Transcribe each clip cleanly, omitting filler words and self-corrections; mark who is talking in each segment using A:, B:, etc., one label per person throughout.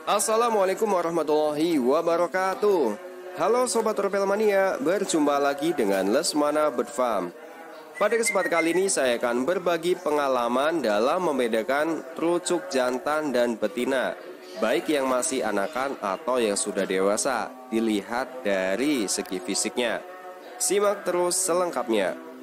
A: Assalamualaikum warahmatullahi wabarakatuh. Halo Sobat Ropel Mania, berjumpa lagi dengan Lesmana Bird Farm. Pada kesempatan kali ini saya akan berbagi pengalaman dalam membedakan trucuk jantan dan betina, baik yang masih anakan atau yang sudah dewasa, dilihat dari segi fisiknya. Simak terus selengkapnya.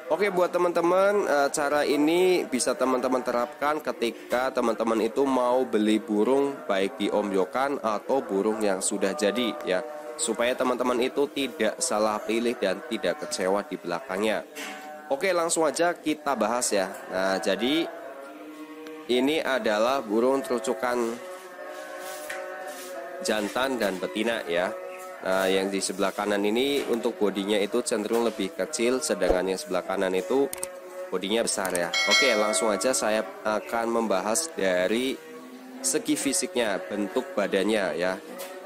A: Oke, buat teman-teman, cara ini bisa teman-teman terapkan ketika teman-teman itu mau beli burung baik di omyokan atau burung yang sudah jadi ya, supaya teman-teman itu tidak salah pilih dan tidak kecewa di belakangnya. Oke, langsung aja kita bahas ya. Nah, jadi ini adalah burung trucukan jantan dan betina ya. Nah, yang di sebelah kanan ini untuk bodinya itu cenderung lebih kecil, sedangkan yang sebelah kanan itu bodinya besar ya. Oke, langsung aja saya akan membahas dari segi fisiknya, bentuk badannya ya.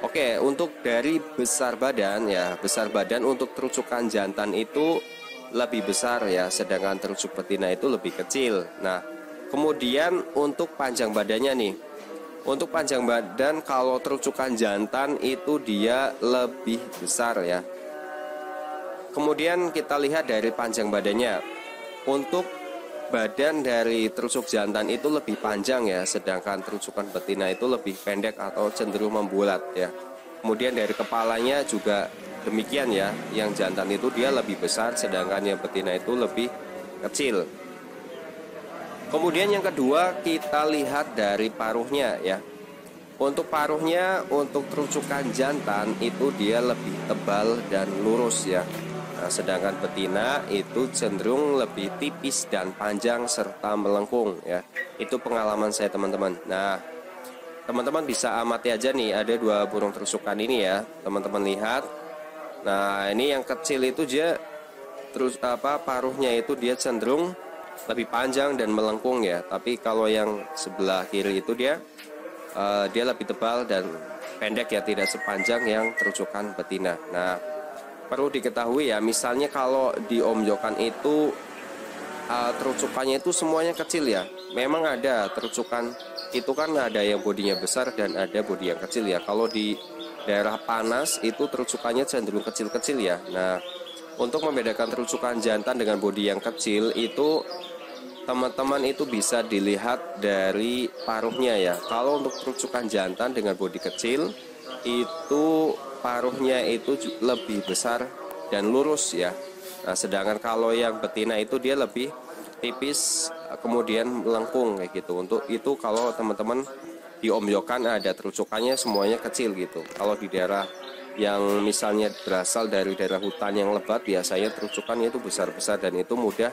A: Oke, untuk dari besar badan ya, besar badan untuk trucukan jantan itu lebih besar ya, sedangkan trucuk betina itu lebih kecil. Nah, kemudian untuk panjang badannya nih. Untuk panjang badan kalau trucukan jantan itu dia lebih besar ya. Kemudian kita lihat dari panjang badannya. Untuk badan dari trucuk jantan itu lebih panjang ya, sedangkan trucukan betina itu lebih pendek atau cenderung membulat ya. Kemudian dari kepalanya juga demikian ya. Yang jantan itu dia lebih besar, sedangkan yang betina itu lebih kecil. Kemudian yang kedua kita lihat dari paruhnya ya. Untuk paruhnya untuk trucukan jantan itu dia lebih tebal dan lurus ya. Nah, sedangkan betina itu cenderung lebih tipis dan panjang serta melengkung ya. Itu pengalaman saya teman-teman. Nah, teman-teman bisa amati aja nih, ada dua burung trucukan ini ya. Teman-teman lihat. Nah, ini yang kecil itu dia paruhnya itu dia cenderung lebih panjang dan melengkung ya. Tapi kalau yang sebelah kiri itu dia lebih tebal dan pendek ya, tidak sepanjang yang trucukan betina. Nah, perlu diketahui ya, misalnya kalau di omyokan itu trucukannya itu semuanya kecil ya. Memang ada trucukan itu kan ada yang bodinya besar dan ada bodi yang kecil ya. Kalau di daerah panas itu trucukannya cenderung kecil-kecil ya. Nah, untuk membedakan trucukan jantan dengan bodi yang kecil itu teman-teman itu bisa dilihat dari paruhnya ya. Kalau untuk trucukan jantan dengan bodi kecil itu paruhnya itu lebih besar dan lurus ya. Nah, sedangkan kalau yang betina itu dia lebih tipis kemudian melengkung kayak gitu. Untuk itu kalau teman-teman di omyokan ada trucukannya semuanya kecil gitu. Kalau di daerah yang misalnya berasal dari daerah hutan yang lebat, biasanya trucukannya itu besar-besar dan itu mudah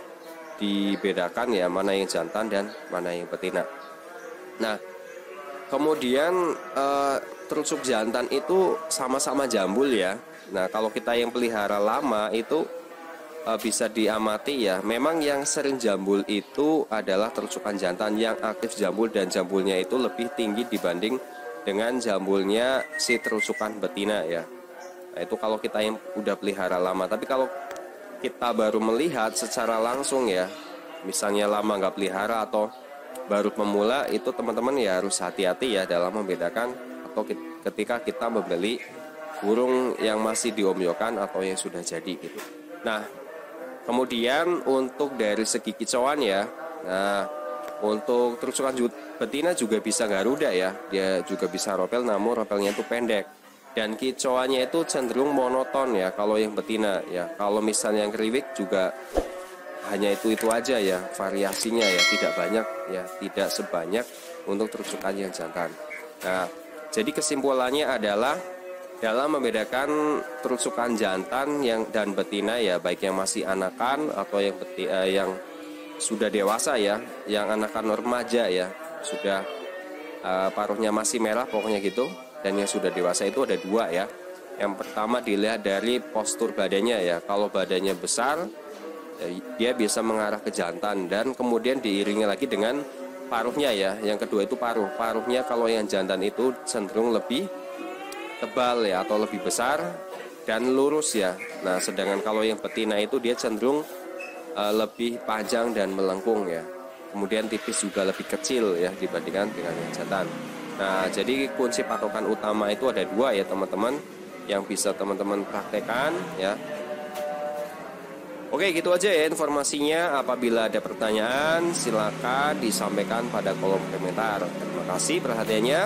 A: dibedakan ya, mana yang jantan dan mana yang betina. Nah, kemudian trucuk jantan itu sama-sama jambul ya. Nah, kalau kita yang pelihara lama itu bisa diamati ya, memang yang sering jambul itu adalah trucukan jantan yang aktif jambul dan jambulnya itu lebih tinggi dibanding dengan jambulnya si trucukan betina ya. Nah, itu kalau kita yang udah pelihara lama. Tapi kalau kita baru melihat secara langsung ya, misalnya lama nggak pelihara atau baru pemula, itu teman-teman ya harus hati-hati ya dalam membedakan atau ketika kita membeli burung yang masih diomyokan atau yang sudah jadi gitu. Nah, kemudian untuk dari segi kicauan ya, nah untuk trucukan betina juga bisa garuda ya, dia juga bisa ropel, namun ropelnya itu pendek dan kicauannya itu cenderung monoton ya kalau yang betina ya. Kalau misalnya yang kriwik juga hanya itu aja ya, variasinya ya tidak banyak ya, tidak sebanyak untuk trucukan yang jantan. Nah, jadi kesimpulannya adalah dalam membedakan trucukan jantan dan betina ya, baik yang masih anakan atau yang sudah dewasa ya, yang anakan remaja ya, sudah paruhnya masih merah pokoknya gitu, dan yang sudah dewasa itu ada dua ya. Yang pertama dilihat dari postur badannya ya. Kalau badannya besar dia bisa mengarah ke jantan, dan kemudian diiringi lagi dengan paruhnya ya. Yang kedua itu paruhnya kalau yang jantan itu cenderung lebih tebal ya atau lebih besar dan lurus ya. Nah, sedangkan kalau yang betina itu dia cenderung lebih panjang dan melengkung ya. Kemudian tipis juga lebih kecil ya dibandingkan dengan yang jantan. Nah, jadi kunci patokan utama itu ada dua ya teman-teman, yang bisa teman-teman praktekkan ya. Oke, gitu aja ya informasinya. Apabila ada pertanyaan, silakan disampaikan pada kolom komentar. Terima kasih perhatiannya.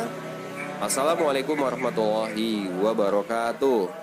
A: Assalamualaikum warahmatullahi wabarakatuh.